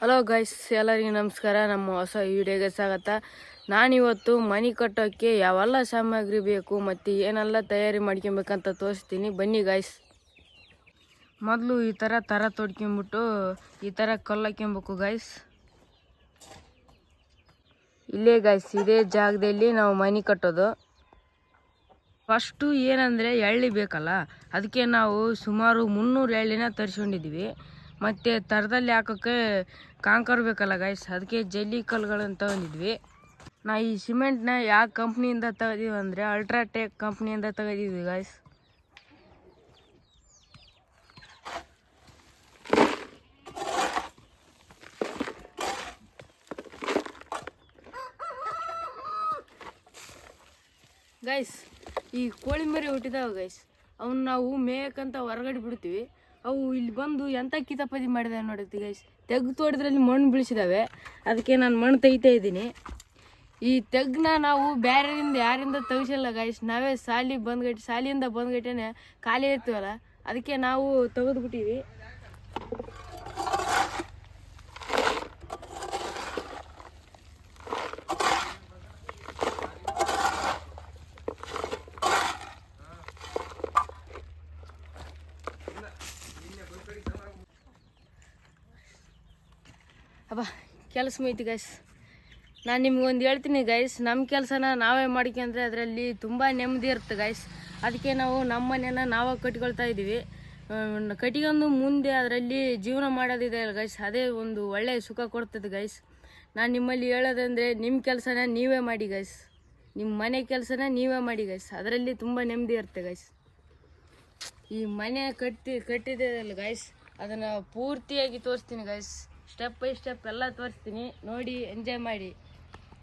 Hello guys, ಎಲ್ಲರಿಗೂ ನಮಸ್ಕಾರ. ನಮ್ಮ ಹೊಸ ವಿಡಿಯೋಗೆ ಸ್ವಾಗತ. ನಾನಿವತ್ತು ಮನೆ ಕಟ್ಟೋಕ್ಕೆ ಯಾವೆಲ್ಲ ಸಾಮಗ್ರಿ ಬೇಕು ಮತ್ತು ಏನೆಲ್ಲ ತಯಾರಿ ಮಾಡ್ಕೊಬೇಕಂತ ತೋರಿಸ್ತೀನಿ. ಬನ್ನಿ ಗೈಸ್. ಮೊದಲು ಈ ಥರ ತೊಡ್ಕೊಂಬಿಟ್ಟು ಈ ಥರ ಕಲ್ಲು ಹಾಕ್ಕೊಬೇಕು ಗೈಸ್. ಇಲ್ಲೇ ಗೈಸ್, ಇದೇ ಜಾಗದಲ್ಲಿ ನಾವು ಮನೆ ಕಟ್ಟೋದು. ಫಸ್ಟು ಏನಂದರೆ ಎಳ್ಳಿ ಬೇಕಲ್ಲ, ಅದಕ್ಕೆ ನಾವು ಸುಮಾರು 300 ಎಳ್ಳಿನ ತರಿಸ್ಕೊಂಡಿದ್ವಿ. ಮತ್ತು ತರದಲ್ಲಿ ಹಾಕೋಕ್ಕೆ ಕಾಂಕರ್ ಬೇಕಲ್ಲ ಗೈಸ್, ಅದಕ್ಕೆ ಜಲ್ಲಿ ಕಲ್ಲುಗಳನ್ನು ತಗೊಂಡಿದ್ವಿ. ನಾ ಈ ಸಿಮೆಂಟ್ನ ಯಾವ ಕಂಪ್ನಿಯಿಂದ ತೆಗೆದೀವಿ ಅಂದರೆ ಅಲ್ಟ್ರಾಟೆಕ್ ಕಂಪ್ನಿಯಿಂದ ತೆಗೆದಿದ್ವಿ ಗೈಸ್. ಗೈಸ್, ಈ ಕೋಳಿ ಮರಿ ಹುಟ್ಟಿದಾವೆ ಗೈಸ್, ಅವನ್ನ ನಾವು ಮೇಯಕ್ಕಂತ ಹೊರಗಡೆ ಬಿಡ್ತೀವಿ. ಅವು ಇಲ್ಲಿ ಬಂದು ಎಂಥ ಕಿತಾಪತಿ ಮಾಡಿದಾವೆ ನೋಡುತ್ತೆ ಗೈಸ್. ತೆಗ್ದು ತೋಡಿದ್ರಲ್ಲಿ ಮಣ್ಣು ಬೀಳಿಸಿದಾವೆ. ಅದಕ್ಕೆ ನಾನು ಮಣ್ಣು ತೆಗಿತಾ ಇದ್ದೀನಿ. ಈ ತೆಗ್ನ ನಾವು ಬೇರೆಯಿಂದ ಯಾರಿಂದ ತೆಗಿಸಿಲ್ಲ ಗೈಸ್, ನಾವೇ ಶಾಲೆಯಿಂದ ಬಂದ್ಗಟ್ಟೆನೆ ಖಾಲಿ ಇರ್ತೀವಲ್ಲ, ಅದಕ್ಕೆ ನಾವು ತೆಗೆದ್ಬಿಟ್ಟಿವಿ. ಅಬ್ಬಾ, ಕೆಲಸ ಮುಯ್ತು ಗೈಸ್. ನಾನು ನಿಮ್ಗೊಂದು ಹೇಳ್ತೀನಿ ಗೈಸ್, ನಮ್ಮ ಕೆಲಸನ ನಾವೇ ಮಾಡ್ಕೊಂಡ್ರೆ ಅದರಲ್ಲಿ ತುಂಬ ನೆಮ್ಮದಿ ಇರುತ್ತೆ ಗೈಸ್. ಅದಕ್ಕೆ ನಾವು ನಮ್ಮ ಮನೆಯನ್ನು ನಾವೇ ಕಟ್ಕೊಳ್ತಾ ಇದ್ದೀವಿ. ಕಟ್ಕೊಂಡು ಮುಂದೆ ಅದರಲ್ಲಿ ಜೀವನ ಮಾಡೋದಿದೆ ಅಲ್ಲ ಗೈಸ್, ಅದೇ ಒಂದು ಒಳ್ಳೆಯ ಸುಖ ಕೊಡ್ತದೆ ಗೈಸ್. ನಾನು ನಿಮ್ಮಲ್ಲಿ ಹೇಳೋದಂದರೆ ನಿಮ್ಮ ಕೆಲಸನ ನೀವೇ ಮಾಡಿ ಗೈಸ್. ನಿಮ್ಮ ಮನೆ ಕೆಲಸನ ನೀವೇ ಮಾಡಿ ಗೈಸ್, ಅದರಲ್ಲಿ ತುಂಬ ನೆಮ್ಮದಿ ಇರುತ್ತೆ ಗೈಸ್. ಈ ಮನೆ ಕಟ್ಟಿದೆ ಅಲ್ಲ ಗೈಸ್, ಅದನ್ನು ಪೂರ್ತಿಯಾಗಿ ತೋರಿಸ್ತೀನಿ ಗೈಸ್. ಸ್ಟೆಪ್ ಬೈ ಸ್ಟೆಪ್ ಎಲ್ಲ ತೋರಿಸ್ತೀನಿ, ನೋಡಿ ಎಂಜಾಯ್ ಮಾಡಿ.